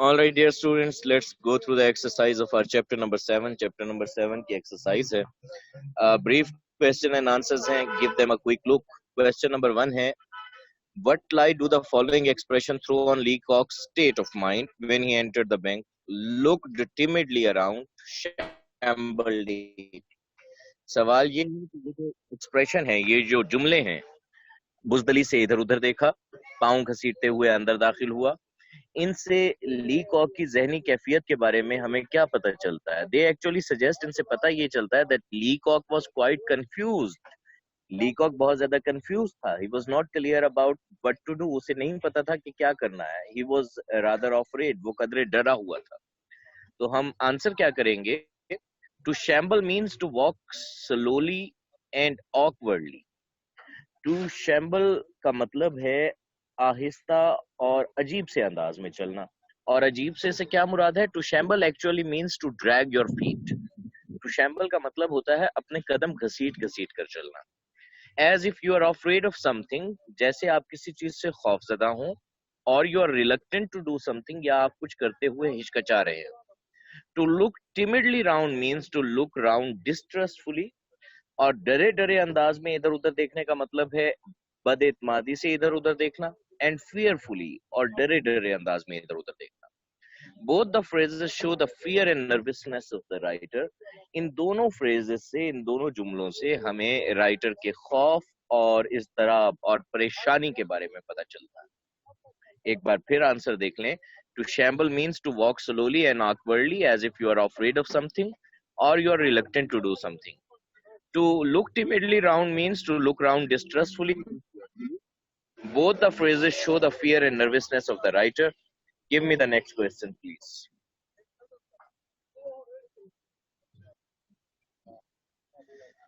All right, dear students, let's go through the exercise of our chapter number 7. Chapter number 7 की exercise है. Brief question and answers हैं. Give them a quick look. Question number 1 है. What lie do the following expression throw on Lee Cox's state of mind when he entered the bank? Looked timidly around, shambled it. सवाल ये है कि ये जो expression है, ये जो जुमले हैं, बुजदली से इधर उधर देखा, पाँव घसीटते हुए अंदर दाखिल हुआ, इनसे ली कॉक की जहनी कैफियत के बारे में हमें क्या पता चलता है? दे एक्चुअली सजेस्ट, इनसे पता ये चलता है that Leacock was quite confused. Leacock बहुत ज्यादा कंफ्यूज था. He was not clear about what to do. उसे नहीं पता था कि क्या करना है. He was rather afraid. वो कदरे डरा हुआ था. तो हम आंसर क्या करेंगे? To shamble means to walk slowly and awkwardly. To shamble का मतलब है आहिस्ता और अजीब से अंदाज में चलना. और अजीब से क्या मुराद है? To shamble actually means to drag your feet. To shamble का मतलब होता है अपने कदम घसीट घसीट कर चलना. As if you are afraid of something, जैसे आप किसी चीज से खौफजदा हो. और you are reluctant to do something, या आप कुछ करते हुए हिचकचा रहे हो. To look timidly round means to look round distrustfully. और डरे डरे अंदाज में इधर उधर देखने का मतलब है बदएतमादी से इधर उधर देखना. एंड फियरफुली, और डरे डरे अंदाज में इधर उधर देखना. Both the phrases show the fear and nervousness of the writer. इन दोनों फ्रेजेस से, इन दोनों जुमलों से हमें राइटर के खौफ और इज़्तिराब और परेशानी के बारे में पता चलता है. एक बार फिर आंसर देख लें. To shamble means to walk slowly and awkwardly as if you are afraid of something और you are reluctant to do something. To look timidly round means to look round distrustfully. Both the phrases show the fear and nervousness of the writer. Give me the next question, please.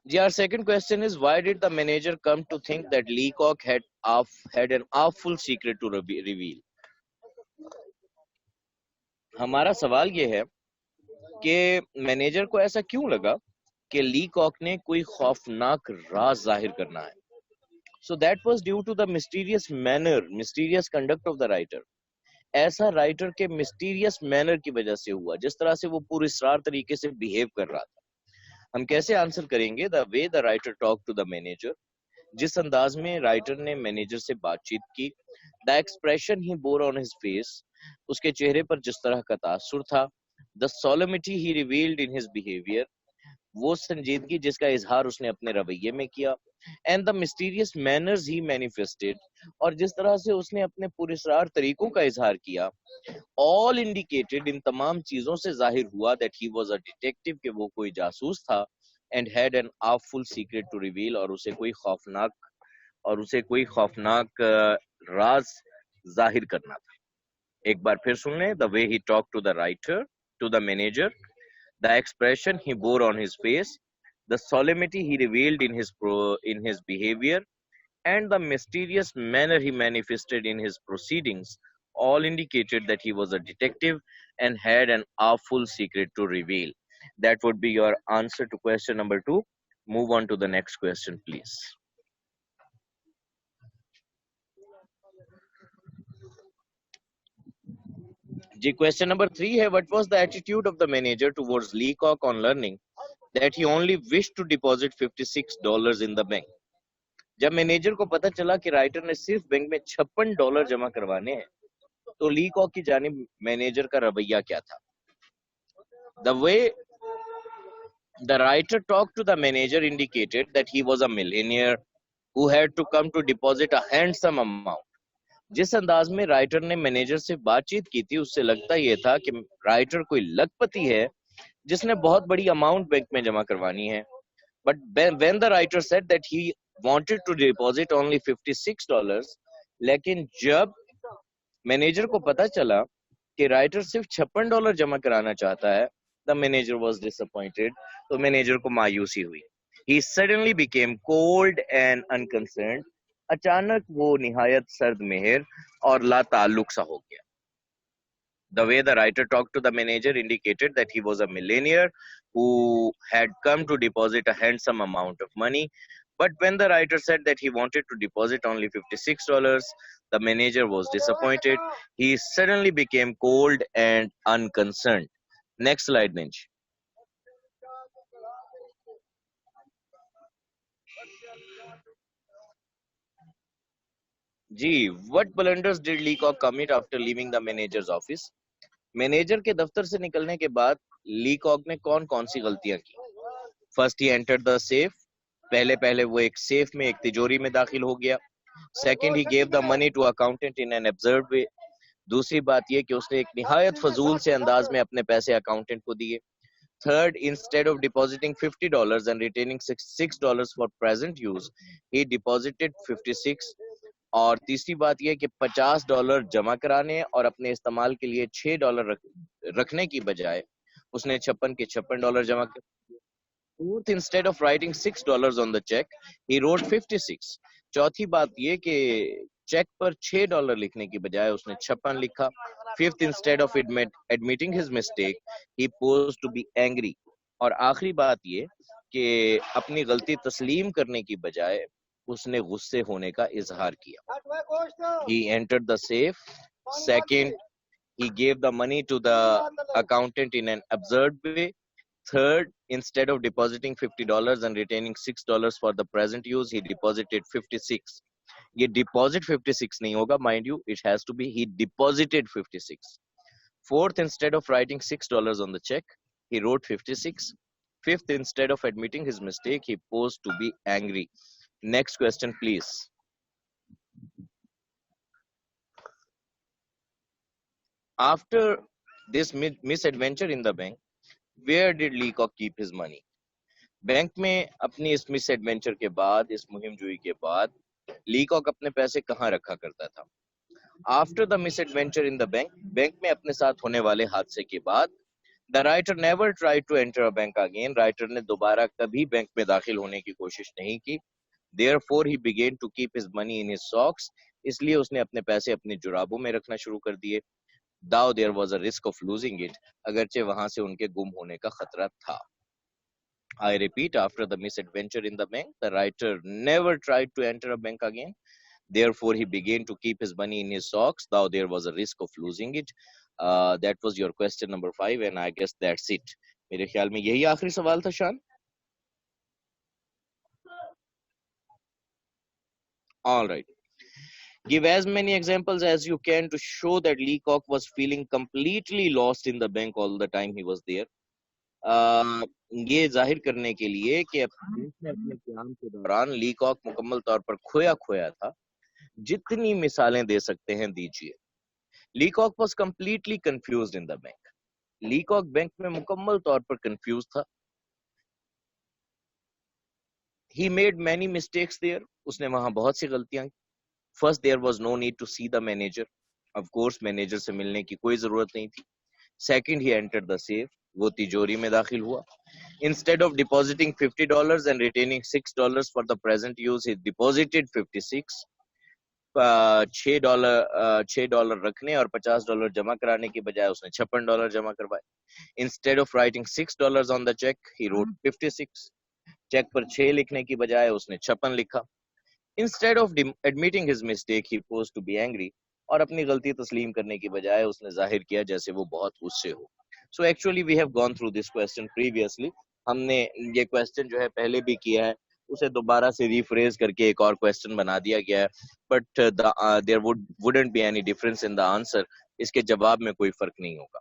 Our second question is, why did the manager come to think that Leacock had an awful secret to reveal? हमारा सवाल ये है कि manager को ऐसा क्यों लगा कि लीकॉक ने कोई खौफनाक राज जाहिर करना है. So that was due to the mysterious manner, mysterious conduct of the writer. ऐसा राइटर के mysterious manner की वजह से हुआ, जिस तरह से वो पुरस्कार तरीके से behave कर रहा था. हम कैसे आंसर करेंगे? The way the writer talked to the manager, जिस अंदाज में राइटर ने मैनेजर से बातचीत की. The expression he bore on his face, उसके चेहरे पर जिस तरह का तासुर था. The solemnity he revealed in his behavior, वो संजीदगी जिसका इजहार उसने अपने रवैये में किया. And the mysterious manners he manifested, और जिस तरह से उसने अपने पुरस्कार तरीकों का इजहार किया. ऑल इंडिकेटेड, इन तमाम चीजों से जाहिर हुआ that he was a detective, कि वो कोई जासूस था. And had an awful secret to reveal, और उसे कोई खौफनाक राज जाहिर करना था. एक बार फिर सुन लें. The way he talk to the writer, to the manager, the expression he bore on his face, the solemnity he revealed in his behavior, and the mysterious manner he manifested in his proceedings all indicated that he was a detective and had an awful secret to reveal. That would be your answer to question number 2. Move on to the next question, please. जी, question number 3 है, what was the attitude of the manager towards Leacock on learning that he only wished to deposit $56 in the bank? जब manager को पता चला कि writer ने सिर्फ bank में $56 जमा करवाने हैं, तो लीकॉक की जानिब मैनेजर का रवैया क्या था? The way the writer talked to the manager indicated that he was a millionaire who had to come to deposit a handsome amount. जिस अंदाज में राइटर ने मैनेजर से बातचीत की थी, उससे लगता ये था कि राइटर कोई लखपति है जिसने बहुत बड़ी अमाउंट बैंक में जमा करवानी है. But when the writer said that he wanted to deposit only $56, लेकिन जब मैनेजर को पता चला कि राइटर सिर्फ $56 जमा कराना चाहता है, the manager was disappointed. तो मैनेजर को मायूसी हुई. He suddenly became cold and unconcerned. अचानक वो निहायत सर्द मेहर और ला ताल्लुक सा हो गया. The way the writer talked to the manager indicated that he was a millionaire who had come to deposit a handsome amount of money. But when the writer said that he wanted to deposit only $56, the manager was disappointed. He suddenly became cold and unconcerned. Next slide, Ninj. जी, what blunders did Leacock commit after leaving the manager's office? Manager के दफ्तर से निकलने के बाद लीकॉक ने कौन कौन सी गलतियां की? First he entered the safe, पहले पहले वो एक सेफ में, एक तिजोरी में दाखिल हो गया. Second, he gave the money to accountant in an absurd way. दूसरी बात ये कि उसने एक निहायत फजूल से अंदाज में अपने पैसे अकाउंटेंट को दिए. Third, instead of depositing $50 and retaining $6 for present use, he deposited 56. और तीसरी बात यह कि $50 जमा कराने और अपने इस्तेमाल के लिए $6 रखने की बजाय उसने 56 के $56 जमा कर. Fourth, instead of writing $6 on the check, he wrote 56. चौथी बात ये कि चेक पर $6 लिखने की बजाय उसने 56 लिखा. Fifth, instead of admitting his mistake, he posed to be angry. और आखिरी बात ये कि अपनी गलती तस्लीम करने की बजाय उसने गुस्से होने का इजहार किया. He entered the safe. Second, he gave the money to the accountant in an absurd way. Third, instead of depositing $50 and retaining $6 for the present use, he deposited 56. ये deposit 56 नहीं होगा, mind you, it has to be he deposited 56. Fourth, instead of writing $6 on the check, he wrote 56. Fifth, instead of admitting his mistake, he posed to be angry. Next question, please. After this misadventure in the bank, where did Leacock keep his money? Bank में अपनी इस miss adventure के बाद, इस मुहिम जुई के बाद, लीकॉक अपने पैसे कहाँ रखा करता था? After the misadventure in the bank, bank में अपने साथ होने वाले हादसे के बाद, the writer never tried to enter a bank again. Writer ने दोबारा कभी बैंक में दाखिल होने की कोशिश नहीं की. Therefore he began to keep his money in his socks. इसलिए उसने अपने पैसे अपनी जुराबों में रखना शुरू कर दिए. Though there was a risk of losing it, अगरचे वहां से उनके गुम होने का खतरा था. I repeat, after the misadventure in the bank, the writer never tried to enter a bank again. Therefore, he began to keep his money in his socks, though there was a risk of losing it. That was your question number 5, and I guess that's it. मेरे ख्याल में यही आखिरी सवाल था, शान. All right. Give as many examples as you can to show that Leacock was feeling completely lost in the bank all the time he was there. ये जाहिर करने के लिए कि अपने काम के दौरान लीकॉक मुकम्मल तौर पर खोया खोया था, जितनी मिसालें दे सकते हैं दीजिए. लीकॉक was completely confused in the bank. लीकॉक bank में मुकम्मल तौर पर कंफ्यूज था. He made many mistakes there. उसने वहां बहुत सी गलतियां की. First, there was no need to see the manager. Of course, manager से मिलने की कोई जरूरत नहीं थी. Second, he entered the safe. वो तिजोरी में दाखिल हुआ. Instead of depositing $50 and retaining $6 for the present use, he deposited 56. $6 रखने और $50 जमा कराने की बजाय उसने $56 जमा करवाए. Instead of writing $6 on the check, he wrote 56. Check पर 6 लिखने की बजाय उसने 56 लिखा. Instead of admitting his mistake, he posed to be angry. और अपनी गलती तस्लीम करने की बजाय उसने जाहिर किया जैसे वो बहुत गुस्से हो. So actually we have gone through this question previously. हमने ये क्वेश्चन जो है पहले भी किया है, उसे दोबारा से रिफ्रेज करके एक और क्वेश्चन बना दिया गया है. But there wouldn't be any difference in the answer. इसके जवाब में कोई फर्क नहीं होगा.